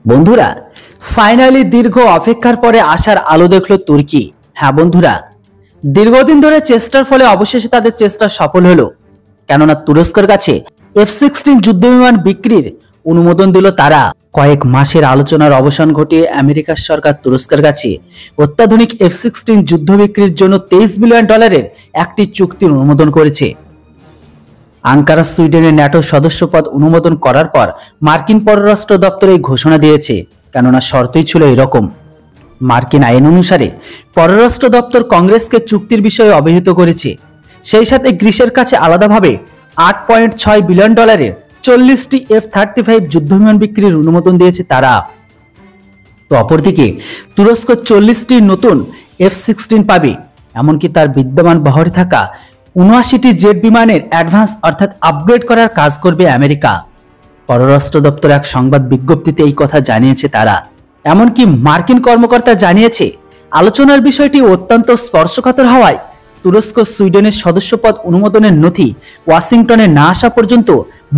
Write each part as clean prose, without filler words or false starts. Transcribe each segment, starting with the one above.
বন্ধুরা, ফাইনালি দীর্ঘ অপেক্ষার পরে আসার আলো দেখলো তুর্কি। হ্যাঁ বন্ধুরা, দীর্ঘদিন ধরে চেষ্টার ফলে অবশেষে তাদের চেষ্টা সফল হলো। কেননা তুরস্কের কাছে F-16 যুদ্ধবিমান বিক্রির অনুমোদন দিল তারা। কয়েক মাসের আলোচনার অবসান ঘটিয়ে আমেরিকার সরকার তুরস্কের কাছে অত্যাধুনিক F-16 যুদ্ধ বিক্রির জন্য $23 বিলিয়ন একটি চুক্তির অনুমোদন করেছে। আঙ্কারা সুইডেনের ন্যাটো সদস্যপদ অনুমোদন করার পর মার্কিন পররাষ্ট্র দপ্তর এই ঘোষণা দিয়েছে। কেননা শর্তই ছিল এরকম। মার্কিন আইন অনুসারে পররাষ্ট্র দপ্তর কংগ্রেসকে চুক্তির বিষয়ে অবহিত করেছে। সেই সাথে গ্রিসের কাছে আলাদাভাবে $8.6 বিলিয়ন 40টি F-35 যুদ্ধবিমান বিক্রির অনুমোদন দিয়েছে তারা। তো অপরদিকে তুরস্ক 40টি নতুন F-16 পাবে। এমনকি তার বিদ্যমান বহরে থাকা 79টি জেট বিমানের অ্যাডভান্স অর্থাৎ আপগ্রেড করার কাজ করবে আমেরিকা। পররাষ্ট্র দপ্তর এক সংবাদ বিজ্ঞপ্তিতে এই কথা জানিয়েছে তারা। এমনকি মার্কিন কর্মকর্তা জানিয়েছে, আলোচনার বিষয়টি অত্যন্ত স্পর্শকাতর হওয়ায় তুরস্ক সুইডেনের সদস্যপদ অনুমোদনের নথি ওয়াশিংটনে না আসা পর্যন্ত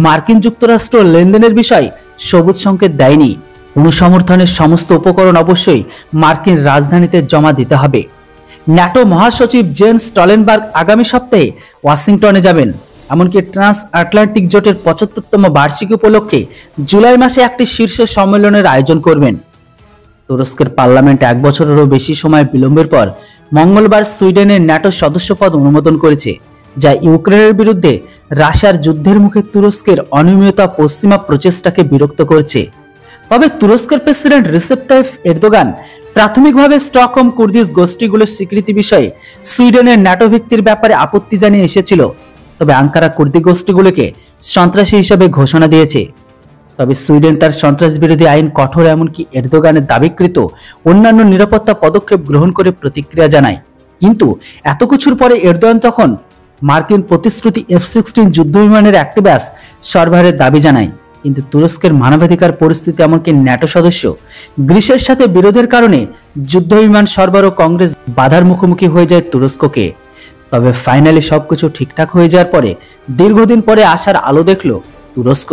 মার্কিন যুক্তরাষ্ট্র লেনদেনের বিষয় সবুজ সংকেত দেয়নি। অনুসমর্থনের সমস্ত উপকরণ অবশ্যই মার্কিন রাজধানীতে জমা দিতে হবে। ন্যাটো মহাসচিব জেন্স স্টলটেনবার্গ আগামী সপ্তাহে ওয়াশিংটনে যাবেন। এমনকি ট্রান্স আটলান্টিক জোটের 75তম বার্ষিকী উপলক্ষে জুলাই মাসে একটি শীর্ষ সম্মেলনের আয়োজন করবেন। তুরস্কের পার্লামেন্ট 1 বছরেরও বেশি সময় বিলম্বের পর মঙ্গলবার সুইডেনের ন্যাটো সদস্যপদ অনুমোদন করেছে, যা ইউক্রেনের বিরুদ্ধে রাশিয়ার যুদ্ধের মুখে তুরস্কের অনিয়মিত পশ্চিমা প্রচেষ্টাকে বিরক্ত করেছে। তবে তুরস্কের প্রেসিডেন্ট রিসেপ তাইয়িপ এরদোগান প্রাথমিকভাবে স্টকহোম কুর্দিশ গোষ্ঠীগুলোর স্বীকৃতি বিষয়ে সুইডেনের ন্যাটো ভিত্তির ব্যাপারে আপত্তি জানিয়ে এসেছিল। তবে আঙ্কারা কুর্দি গোষ্ঠীগুলোকে সন্ত্রাসী হিসেবে ঘোষণা দিয়েছে। তবে সুইডেন তার সন্ত্রাস বিরোধী আইন কঠোর, এমনকি এরদোগানের দাবিকৃত অন্যান্য নিরাপত্তা পদক্ষেপ গ্রহণ করে প্রতিক্রিয়া জানায়। কিন্তু এত কিছুর পরে এরদোগান তখন মার্কিন প্রতিশ্রুতি F-16 যুদ্ধবিমানের একটি ব্যাচ সরবরাহের দাবি জানায়। কিন্তু তুরস্কের মানবাধিকার পরিস্থিতি, এমনকি ন্যাটো সদস্য গ্রিসের সাথে বিরোধের কারণে যুদ্ধবিমান সরবরাহ কংগ্রেস বাধার মুখোমুখি হয়ে যায় তুরস্ককে। তবে ফাইনালি সবকিছু ঠিকঠাক হয়ে যাওয়ার পরে দীর্ঘদিন পরে আসার আলো দেখল তুরস্ক।